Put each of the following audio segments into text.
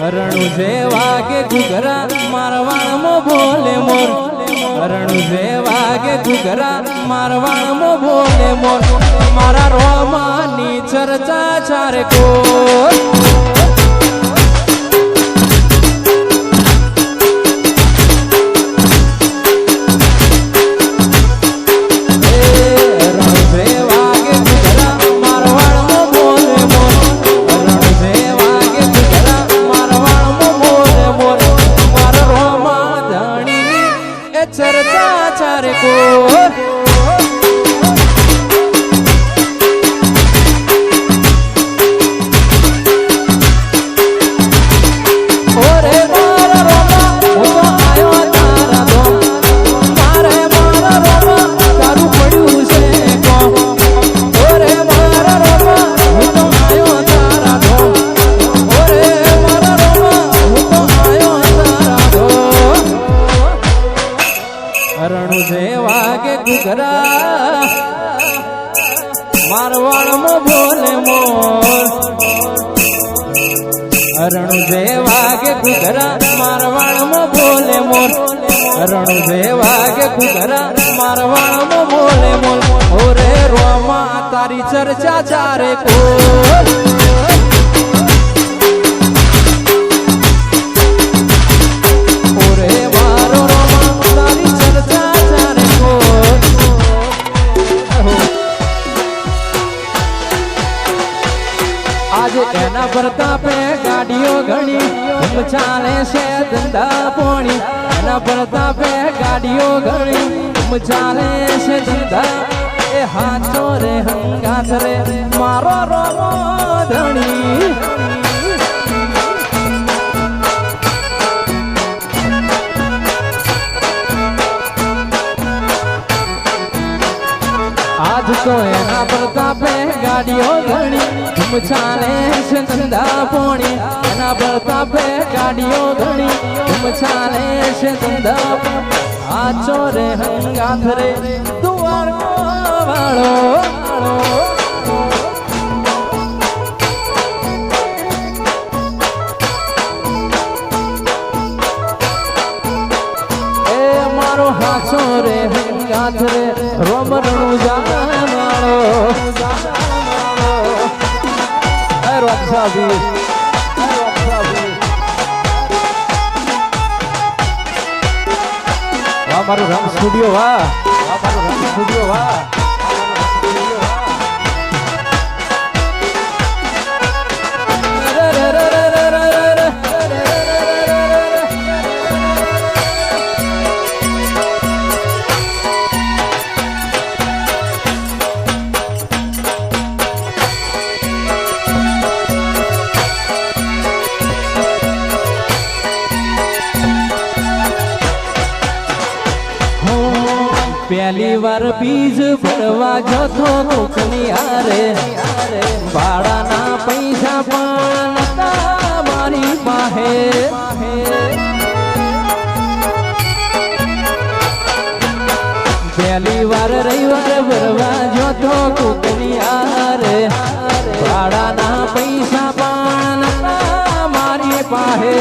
રણુ જે વાગે ઘુઘરા મારવાણમાં બોલે મોર રણુ જે વાગે ઘુઘરા મારવાણમાં બોલે મોર મારા રોમાની ચર્ચા ચારે કોર चर्चा चारे को ओरे मारा रोमा હું તો આયો તારા ધોમ મારે મારા રોમા તારું પડ્યું છે કો ઓરે મારા રોમા હું તો આયો તારા ધોમ ઓરે મારા રોમા હું તો આયો તારા ધોમ રણુ જે વાગે ઘુઘરા મારવાણમાં બોલે મોર રણુ જે વાગે ઘુઘરા મારવાણમાં બોલે મોર રણુ જે વાગે ઘુઘરા મારવાણમાં બોલે મોર ઓરે રોમા તારી ચર્ચા ચારે કોર એના પ્રતાપે ગાડીઓ ઘણી ધૂમ ચાલે છે ધંધા પોણી એના પ્રતાપે ગાડીઓ ઘણી ધૂમ ચાલે છે ધંધા એ હાચો રે હંગાથ રે મારો રોમો ધણી આજ તો એના પ્રતાપે ગાડીઓ ઘણી ધૂમ ચાલે છે ધંધા પોણી એના પ્રતાપે ગાડીઓ ઘણી ધૂમ ચાલે છે ધંધા આચો રે હંગાથ રે દ્વારકો વાળો એ મારો હાચો રે હંગાથ રે રોમ રણુ જાણો વાહ મારું રંગ સ્ટુડિયો વાહ મારું રંગ સ્ટુડિયો વાહ પહેલી વાર બીજ ભરવા જતો કોકની હારે ભાડાના પૈસા પણ નતા મારી પાસે પહેલી વાર રવિવાર ભરવા જતો કોકની હારે ભાડાના પૈસા પણ નતા મારી પાસે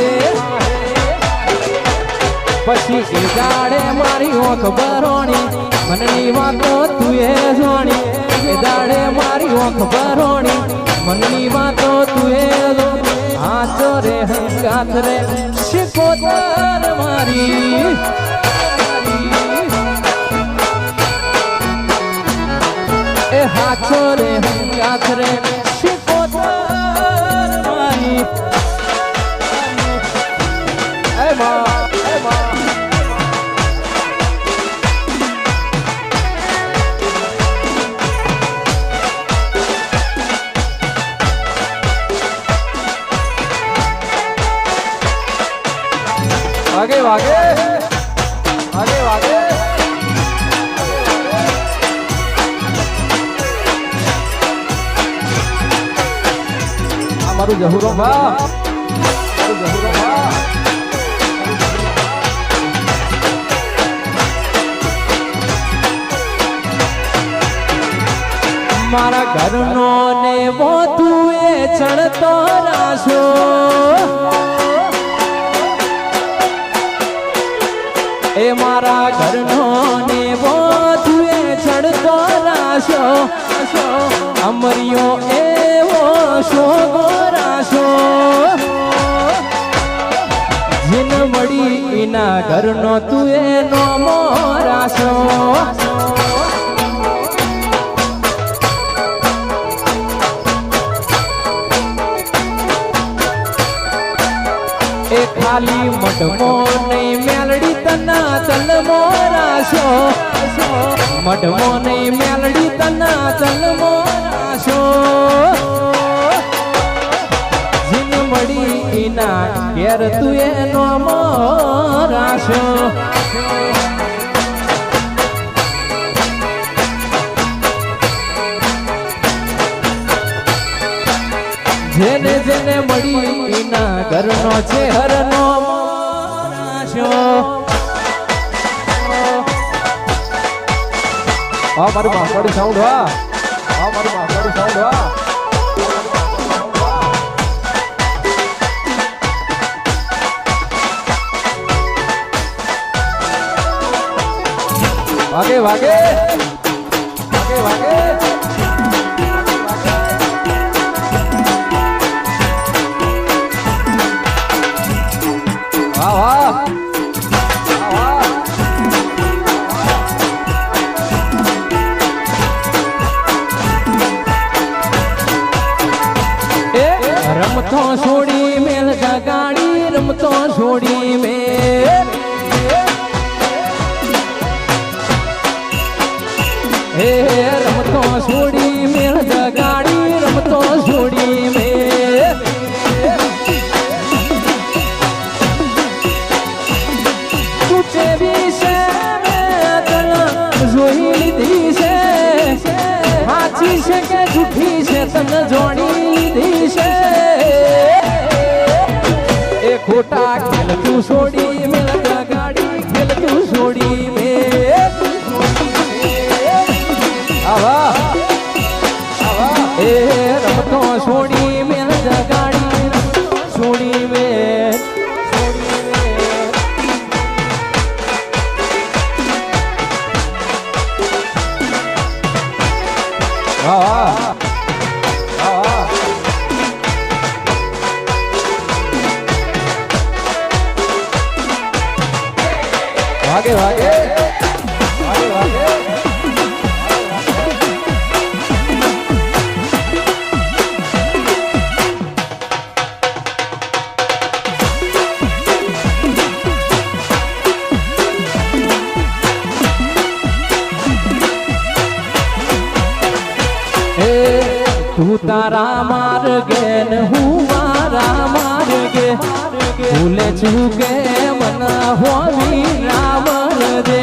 પછી એ દાડે મારી ઓંખ ભરોણી મનની વાતો તું એ જોણી એ દાડે મારી ઓંખ ભરોણી મનની વાતો તું એ હાચો રે હંગાથ રે શિકોતર મારી એ હાચો રે હંગાથ રે શિકોતર મારી એ મા आगे आगे आगे आगे हमारू जहुरो बा મારા ઘરનો ને મોતું એ ચણતો રાશો એ મારા ઘરનો નેવો તુએ ચડતો રાશો અમરિયો એવો શોગો રાશો જીન મળી એના ઘરનો તુએ નોમો રાશો એ ખાલી મઢમો નહીં મેલડી તના તલમો રાશો મઢમો નહીં મેલડી તના તલમો રાશો જીન મળી એના ઘેર તું એનો રાશો જેને જેને મળી એના ઘરનો છે હરનો રાશો મારું માકડું સાઉન્ડ મારું માકડું સાઉન્ડ વાગે વાગે વાગે વાગે રમતો છોડી મેલ ગાડી રમતો છોડી મેલ હે રમતો છોડી મેલ ગાડી રમતો છોડી મેલ તું ચેવી છે જોઈ લીધી છે સાચી છે કે જૂઠી છે તને જોડી લીધી છે એ ખોટા ખેલ તું છોડી મેલ ગાડી ખેલ તું છોડી મેલ આવા એ રમતો છોડી મેલ ગાડી છોડી મેલ વાગે વાગે વાગે વાગે તું તારા માર્ગે ને હું મારા માર્ગે ભૂલે છું કે મન હોવી રામ દે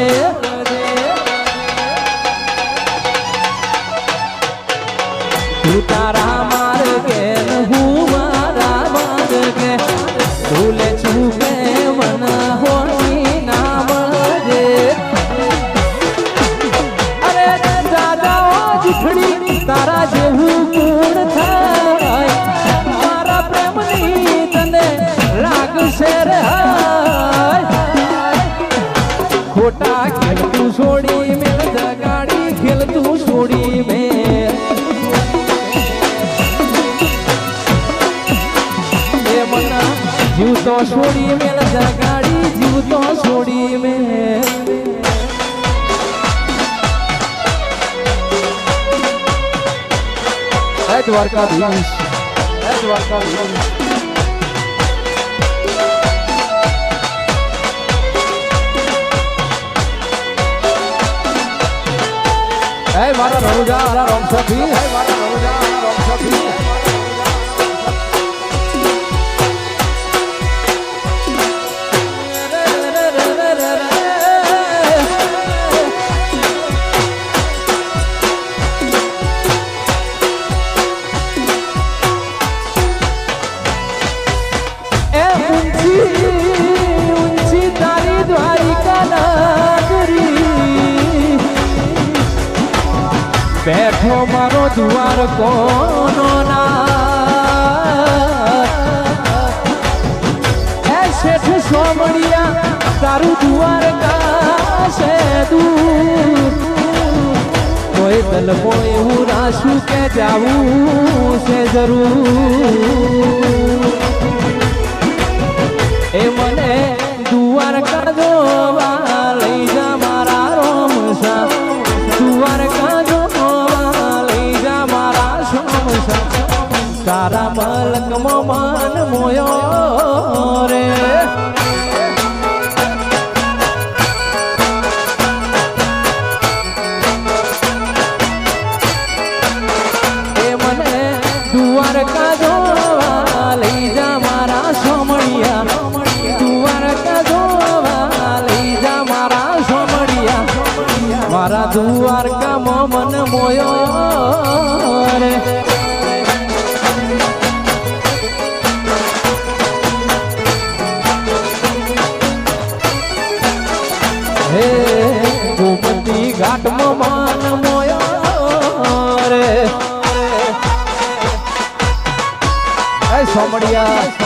તું તારા માર્ગે ને હું મારા માર્ગે ભૂલે છું કે મન હોવી નામ દે અરે દાદા જુઠડી તારા જેવું પૂર્ણ થાય મારા પ્રેમની તને લાગશે રે ખોટા ખેલ તું છોડી મેલ ગાડી ખેલ તું છોડી મેલ એ મના જીવ તો છોડી મેલ ગાડી જીવ તો છોડી મેલ દ્વારકાધીશ દ્વારકાધીશ હે મારા રણુજા મારા રમસખી હે મારા રણુજા મારા રમસખી ઊંચી તારી દ્વારિકા નગરી બેઠો મારો જુવાર કોનો ના શેઠ સોમણિયા તારું જુવાર કા છે દૂર કોઈ તલપો એવું રાશું કે જાવું છે જરૂર એ મને દ્વારકા જોવા લઈ જા મારા રોમસા દ્વારકા જોવા લઈ જા મારા સોમસા તારા મલકમાં મન મોયો રે એ મને દ્વારકા જોવા લઈ જા મારા સોમણિયા દ્વારકા જોવા લઈ જા મારા સોમણિયા મારા દ્વારકામાં મન મોયો રે હે ગોમતી ઘાટમાં મન મોયો રે એ સોમડિયા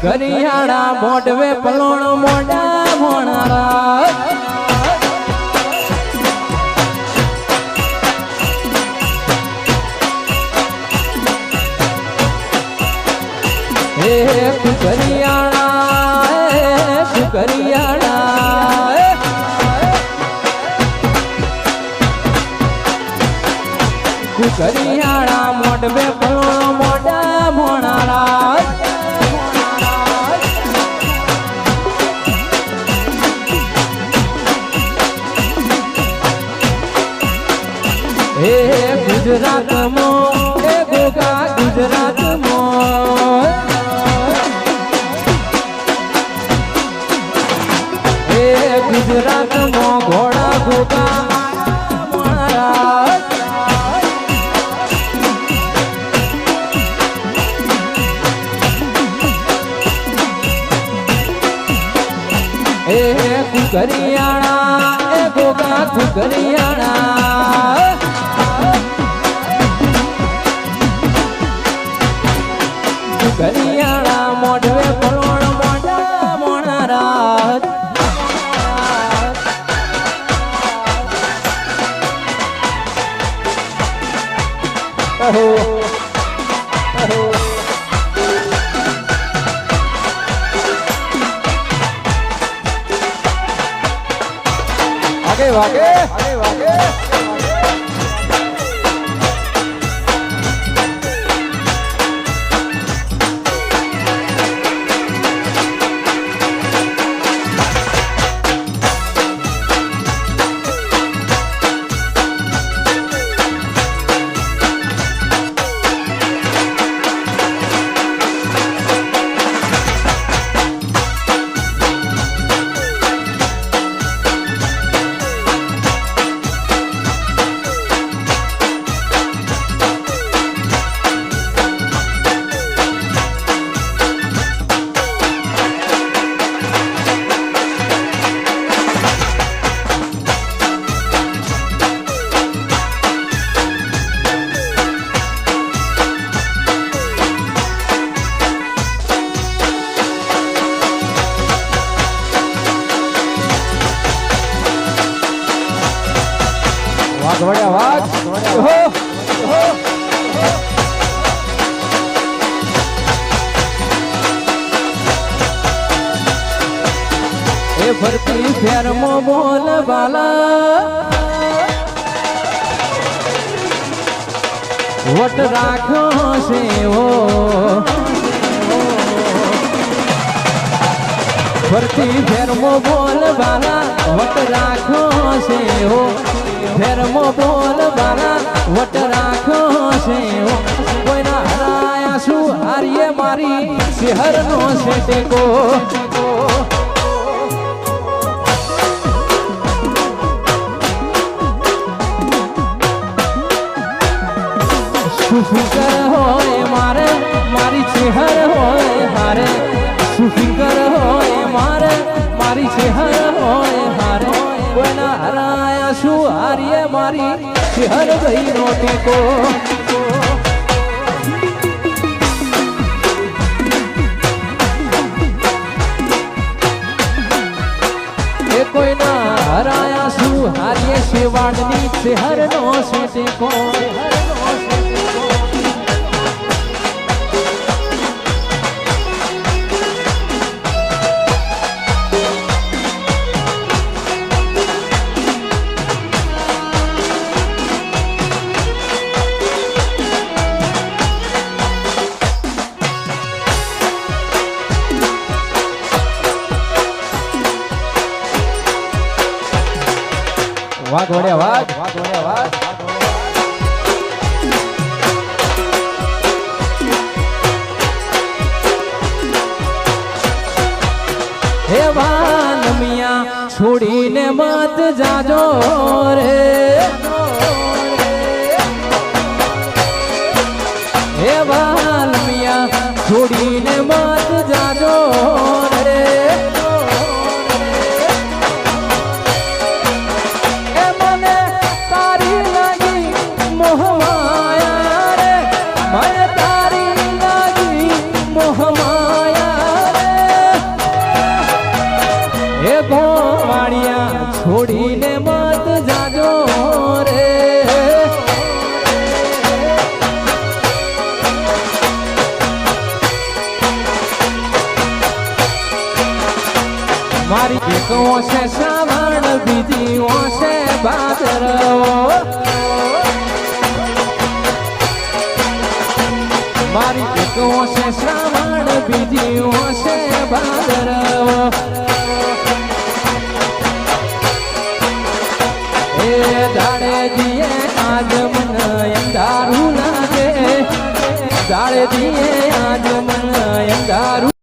ઘરિયાળા મોઢવે પલોણ મોઢા મોણારા હે ઘરિયાળા ઘરિયાળા મોઢવે પલોણ મોઢા મોણારા હે ગુજરાતમાં હે ગોગા ગુજરાતમાં હે ગુજરાતમાં ઘોડા ગોગા મારા હે કુકરિયાણા હે ગોગા કુકરિયાણા ઘરિયાળા મોઢવે પલોણ મોઢા મોણારા આગે વાગે એ ફરતી ફેરમાં બોલ બાલા વટ રાખ્યો છે ફરતી ફેરમાં બોલ બાલા વટ રાખ્યો છે ફેરમાં બોલ બાલા વટ રાખ્યો છે કોઈના હરાયા શું હારીએ મારી શહેરનો છે ટેકો સુફિકર હોય મારે મારી ચહેર હોય હારે સુફિકર હોય મારે મારી ચહેર હોય હારે કોઈના હરાયા શું હારીએ મારી ચહેર ગઈ નો ટેકો એ કોઈના હરાયા શું હારીએ શેવાડની ચહેર નો છે ટેકો વાઘ વડ્યા વાઘ વાઘ વડ્યા વાઘ હે વાન મિયા છોડીને મત જાજો રે હે વાન મિયા છોડીને મત જાજો રે છોડીને મત જાજો રે મારી એક ઓશે શ્રાવણ બીજી ઓશે ભાદરવો મારી એક ઓશે શ્રાવણ બીજી ઓશે ભાદરવો દાડે દિયે આજ મન અંધારું લાગે દાડે દિયે આજ મન અંધારું